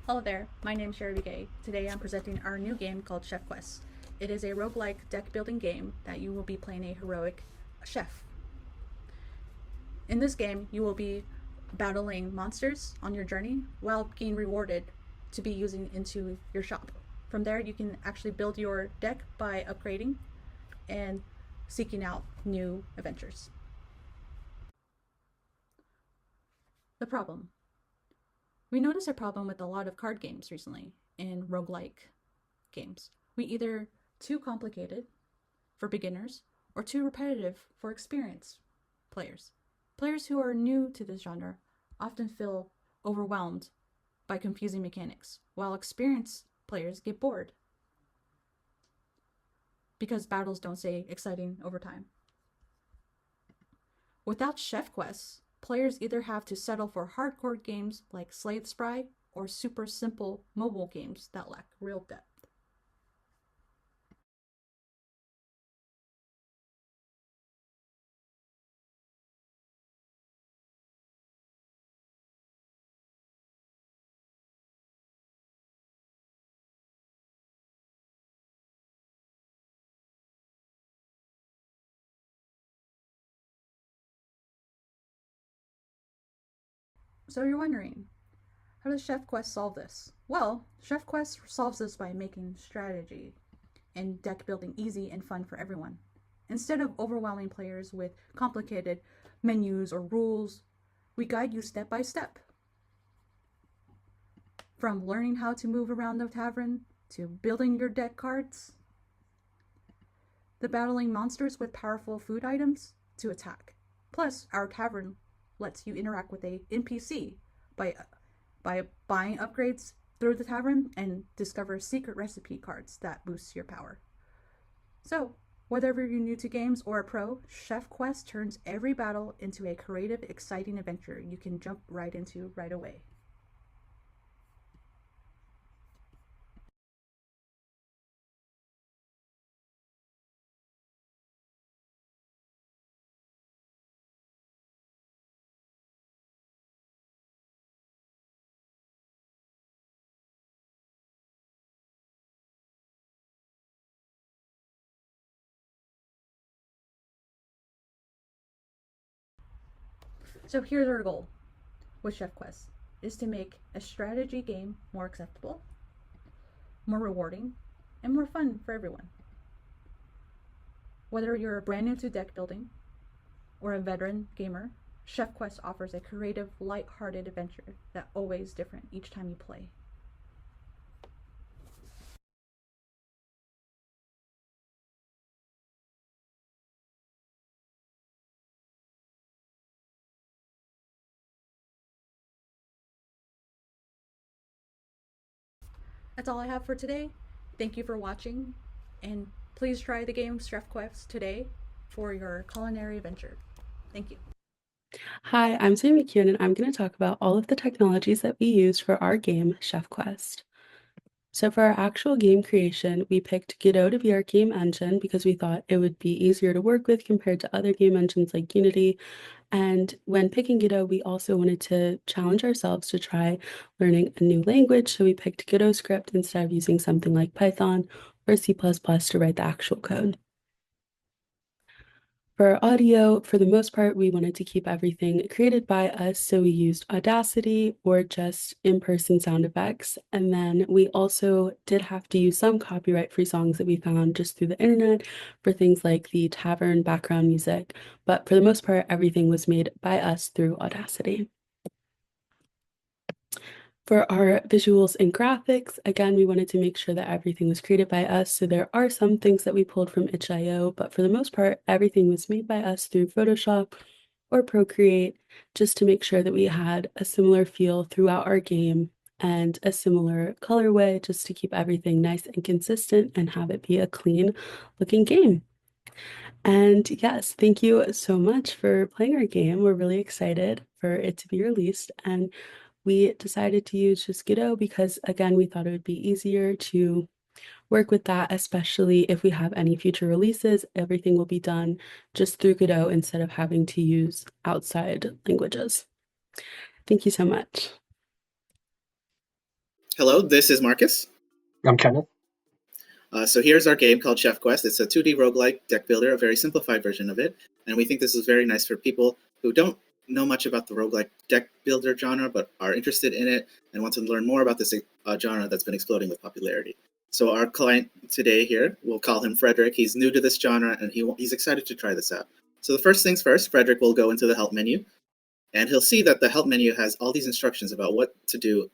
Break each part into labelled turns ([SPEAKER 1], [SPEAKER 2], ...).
[SPEAKER 1] Hello there, my name is Sherry Begay. Today I'm presenting our new game called Chef Quest. It is a roguelike deck building game that you will be playing a heroic chef. In this game, you will be battling monsters on your journey while being rewarded to be using into your shop. From there, you can actually build your deck by upgrading and seeking out new adventures. The problem. We noticed a problem with a lot of card games recently in roguelike games. We either too complicated for beginners or too repetitive for experienced players. Players who are new to this genre often feel overwhelmed by confusing mechanics, while experienced players get bored because battles don't stay exciting over time. Without Chef Quests, players either have to settle for hardcore games like Slay the Spry or super simple mobile games that lack real depth. So you're wondering, how does Chef Quest solve this? Well, Chef Quest solves this by making strategy and deck building easy and fun for everyone. Instead of overwhelming players with complicated menus or rules, we guide you step by step. From learning how to move around the tavern to building your deck cards, the battling monsters with powerful food items to attack. Plus, our tavern lets you interact with a NPC by buying upgrades through the tavern and discover secret recipe cards that boost your power. So, whether you're new to games or a pro, Chef Quest turns every battle into a creative, exciting adventure you can jump right into right away. So here's our goal with Chef Quest is to make a strategy game more acceptable, more rewarding, and more fun for everyone. Whether you're brand new to deck building or a veteran gamer, Chef Quest offers a creative, light-hearted adventure that's always different each time you play. That's all I have for today. Thank you for watching, and please try the game Chef Quest today for your culinary adventure. Thank you.
[SPEAKER 2] Hi, I'm Sammy McKeown, and I'm going to talk about all of the technologies that we used for our game, Chef Quest. So for our actual game creation, we picked Godot to be our game engine because we thought it would be easier to work with compared to other game engines like Unity. And when picking Godot, we also wanted to challenge ourselves to try learning a new language. So we picked Godot script instead of using something like Python or C++ to write the actual code. For audio, for the most part, we wanted to keep everything created by us, so we used Audacity or just in-person sound effects. And then we also did have to use some copyright-free songs that we found just through the internet for things like the tavern background music. But for the most part, everything was made by us through Audacity. For our visuals and graphics, again, we wanted to make sure that everything was created by us. So there are some things that we pulled from itch.io, but for the most part, everything was made by us through Photoshop or Procreate, just to make sure that we had a similar feel throughout our game and a similar colorway, just to keep everything nice and consistent and have it be a clean looking game. And yes, thank you so much for playing our game. We're really excited for it to be released. And we decided to use just Godot because, again, we thought it would be easier to work with that, especially if we have any future releases. Everything will be done just through Godot instead of having to use outside languages. Thank you so much.
[SPEAKER 3] Hello, this is Marcus.
[SPEAKER 4] I'm Kenneth.
[SPEAKER 3] So here's our game called Chef Quest. It's a 2D roguelike deck builder, a very simplified version of it. And we think this is very nice for people who don't know much about the roguelike deck builder genre, but are interested in it and want to learn more about this genre that's been exploding with popularity. So our client today here, we'll call him Frederick. He's new to this genre and he's excited to try this out. So the first things first, Frederick will go into the help menu and he'll see that the help menu has all these instructions about what to do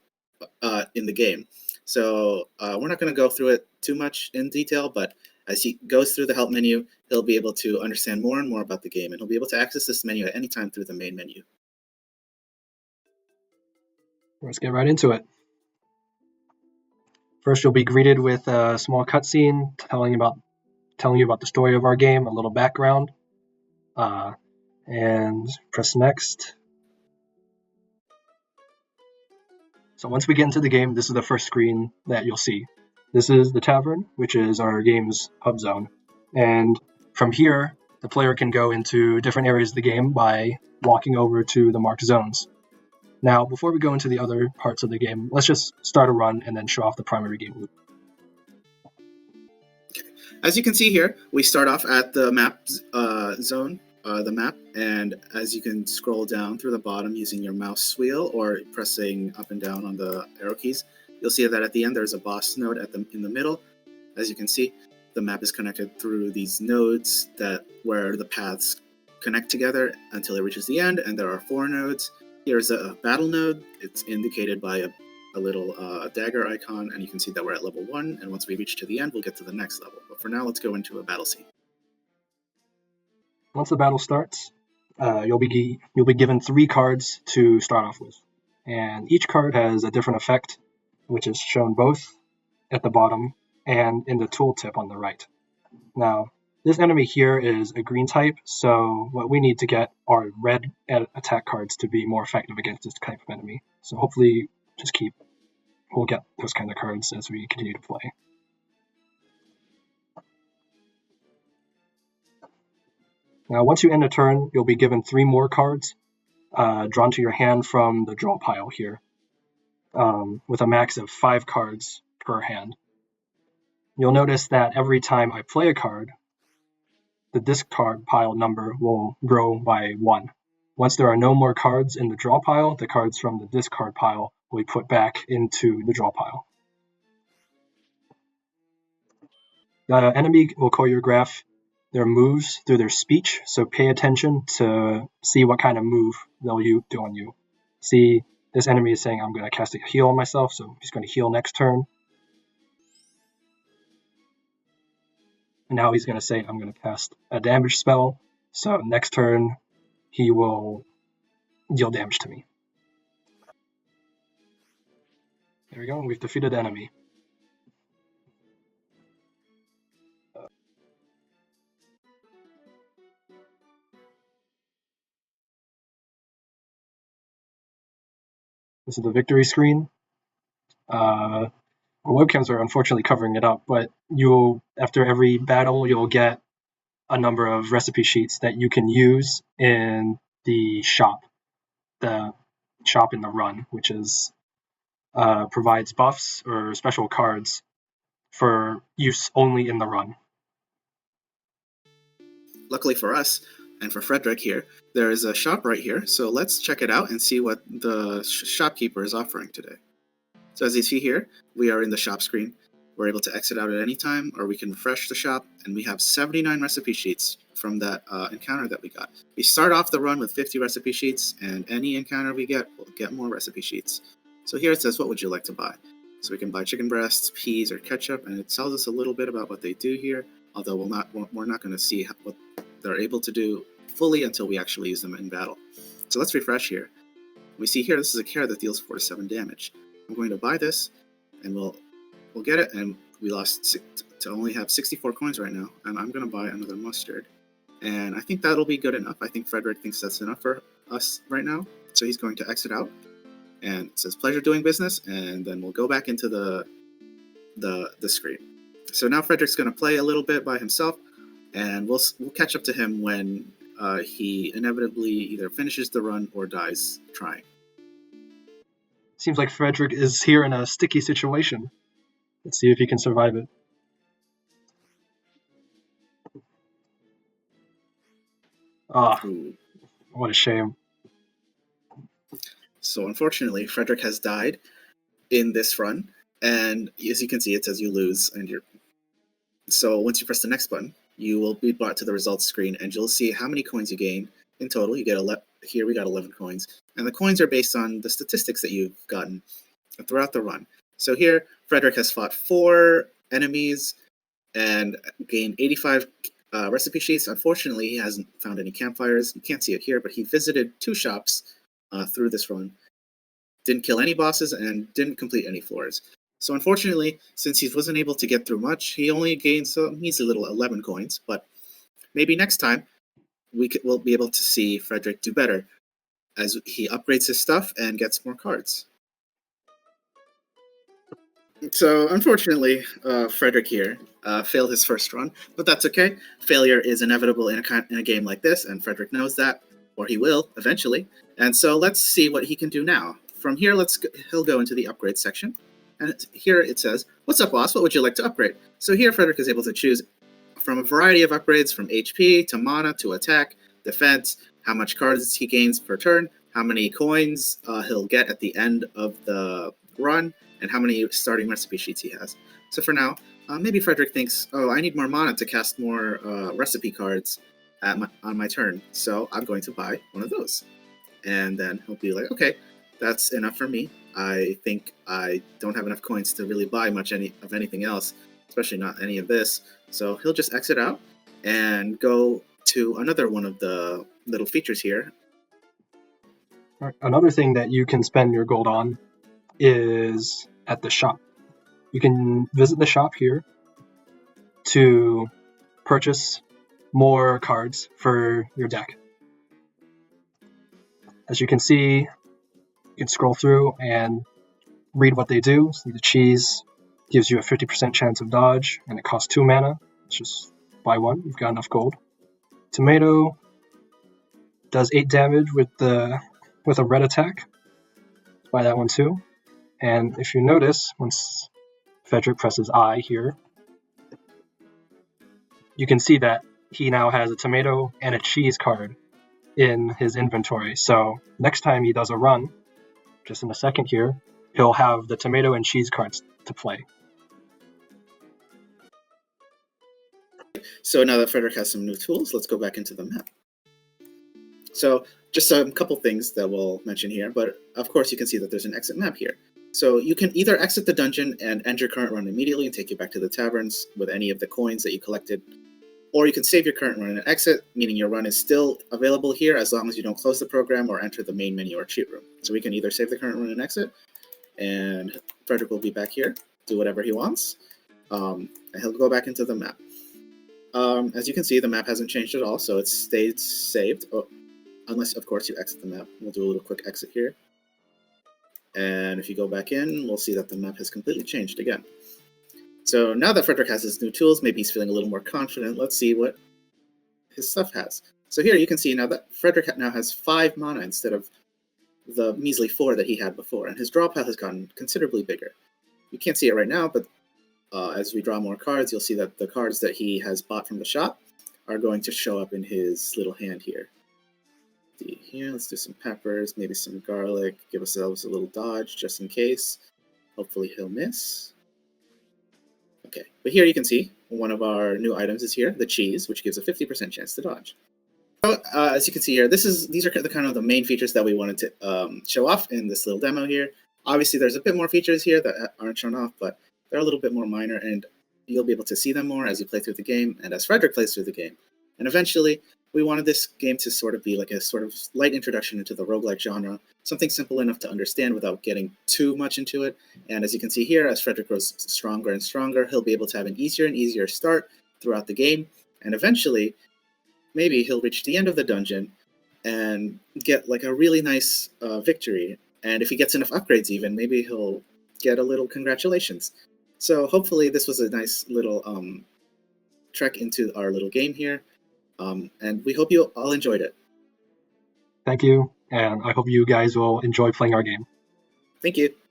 [SPEAKER 3] in the game. So we're not going to go through it too much in detail, but as he goes through the help menu, he'll be able to understand more and more about the game, and he'll be able to access this menu at any time through the main menu.
[SPEAKER 4] Let's get right into it. First, you'll be greeted with a small cutscene telling you about the story of our game, a little background, and press next. So once we get into the game, this is the first screen that you'll see. This is the tavern, which is our game's hub zone. And from here, the player can go into different areas of the game by walking over to the marked zones. Now, before we go into the other parts of the game, let's just start a run and then show off the primary game loop.
[SPEAKER 3] As you can see here, we start off at the map zone, the map, and as you can scroll down through the bottom using your mouse wheel or pressing up and down on the arrow keys, you'll see that at the end there's a boss node in the middle. As you can see, the map is connected through these nodes where the paths connect together until it reaches the end, and there are 4 nodes. Here's a battle node. It's indicated by a little dagger icon, and you can see that we're at level 1, and once we reach to the end, we'll get to the next level. But for now, let's go into a battle scene.
[SPEAKER 4] Once the battle starts, you'll be given 3 cards to start off with, and each card has a different effect, which is shown both at the bottom and in the tooltip on the right. Now, this enemy here is a green type, so what we need to get are red attack cards to be more effective against this type of enemy. So hopefully, we'll get those kind of cards as we continue to play. Now, once you end a turn, you'll be given 3 more cards drawn to your hand from the draw pile here, with a max of 5 cards per hand. You'll notice that every time I play a card, the discard pile number will grow by 1. Once there are no more cards in the draw pile, the cards from the discard pile will be put back into the draw pile. The enemy will choreograph their moves through their speech, so pay attention to see what kind of move they'll do on you. See, this enemy is saying, I'm going to cast a heal on myself, so he's going to heal next turn. And now he's going to say, I'm going to cast a damage spell, so next turn he will deal damage to me. There we go, we've defeated the enemy. This is the victory screen. Our webcams are unfortunately covering it up, but after every battle, you'll get a number of recipe sheets that you can use in the shop in the run, which provides buffs or special cards for use only in the run.
[SPEAKER 3] Luckily for us, and for Frederick here, there is a shop right here, so let's check it out and see what the shopkeeper is offering today. So as you see here, we are in the shop screen. We're able to exit out at any time, or we can refresh the shop, and we have 79 recipe sheets from that encounter that we got. We start off the run with 50 recipe sheets, and any encounter we get, we'll get more recipe sheets. So here it says, what would you like to buy? So we can buy chicken breasts, peas, or ketchup, and it tells us a little bit about what they do here, although we're not going to see what they're able to do fully until we actually use them in battle. So let's refresh here. We see here, this is a carrot that deals 4 to 7 damage. I'm going to buy this, and we'll get it, and we lost to only have 64 coins right now, and I'm going to buy another mustard. And I think that'll be good enough. I think Frederick thinks that's enough for us right now. So he's going to exit out, and it says, pleasure doing business, and then we'll go back into the screen. So now Frederick's going to play a little bit by himself, and we'll catch up to him when he inevitably either finishes the run or dies trying.
[SPEAKER 4] Seems like Frederick is here in a sticky situation. Let's see if he can survive it. Ah,
[SPEAKER 3] Ooh.
[SPEAKER 4] what a shame.
[SPEAKER 3] So unfortunately, Frederick has died in this run, and as you can see, it says you lose, and you're. So once you press the next button, you will be brought to the results screen, and you'll see how many coins you gain in total. You get here we got 11 coins, and the coins are based on the statistics that you've gotten throughout the run. So here, Frederick has fought 4 enemies and gained 85 recipe sheets. Unfortunately, he hasn't found any campfires. You can't see it here, but he visited 2 shops through this run. Didn't kill any bosses and didn't complete any floors. So unfortunately, since he wasn't able to get through much, he only gained some measly little 11 coins. But maybe next time we'll be able to see Frederick do better as he upgrades his stuff and gets more cards. So unfortunately, Frederick here failed his first run, but that's okay. Failure is inevitable in a game like this, and Frederick knows that, or he will eventually. And so let's see what he can do now. From here, he'll go into the upgrade section, and here it says, "What's up, boss? What would you like to upgrade?" So here, Frederick is able to choose from a variety of upgrades, from HP to mana to attack, defense, how much cards he gains per turn, how many coins he'll get at the end of the run, and how many starting recipe sheets he has. So for now, maybe Frederick thinks, oh, I need more mana to cast more recipe cards on my turn, so I'm going to buy one of those. And then he'll be like, okay, that's enough for me. I think I don't have enough coins to really buy much of anything else, especially not any of this. So he'll just exit out and go to another one of the little features here.
[SPEAKER 4] Another thing that you can spend your gold on is at the shop. You can visit the shop here to purchase more cards for your deck. As you can see, you can scroll through and read what they do. So the cheese gives you a 50% chance of dodge, and it costs 2 mana. Let's just buy one. You've got enough gold. Tomato does 8 damage with a red attack. Let's buy that one too. And if you notice, once Frederick presses I here, you can see that he now has a tomato and a cheese card in his inventory. So next time he does a run, just in a second here, he'll have the tomato and cheese cards to play.
[SPEAKER 3] So now that Frederick has some new tools, let's go back into the map. So just a couple things that we'll mention here, but of course you can see that there's an exit map here. So you can either exit the dungeon and end your current run immediately and take you back to the taverns with any of the coins that you collected, or you can save your current run and exit, meaning your run is still available here as long as you don't close the program or enter the main menu or cheat room. So we can either save the current run and exit, and Frederick will be back here, do whatever he wants, and he'll go back into the map. As you can see, the map hasn't changed at all, so it stayed saved, unless, of course, you exit the map. We'll do a little quick exit here. And if you go back in, we'll see that the map has completely changed again. So now that Frederick has his new tools, maybe he's feeling a little more confident. Let's see what his stuff has. So here you can see now that Frederick now has 5 mana instead of the measly 4 that he had before, and his draw path has gotten considerably bigger. You can't see it right now, but as we draw more cards, you'll see that the cards that he has bought from the shop are going to show up in his little hand here. Here, let's do some peppers, maybe some garlic, give ourselves a little dodge just in case. Hopefully he'll miss. Okay, but here you can see one of our new items is here, the cheese, which gives a 50% chance to dodge. So, as you can see here, these are the kind of the main features that we wanted to show off in this little demo here. Obviously, there's a bit more features here that aren't shown off, but they're a little bit more minor, and you'll be able to see them more as you play through the game and as Frederick plays through the game. And eventually, we wanted this game to sort of be like a sort of light introduction into the roguelike genre, something simple enough to understand without getting too much into it. And as you can see here, as Frederick grows stronger and stronger, he'll be able to have an easier and easier start throughout the game. And eventually, maybe he'll reach the end of the dungeon and get like a really nice victory. And if he gets enough upgrades even, maybe he'll get a little congratulations. So hopefully this was a nice little trek into our little game here. And we hope you all enjoyed it.
[SPEAKER 4] Thank you, and I hope you guys will enjoy playing our game.
[SPEAKER 3] Thank you.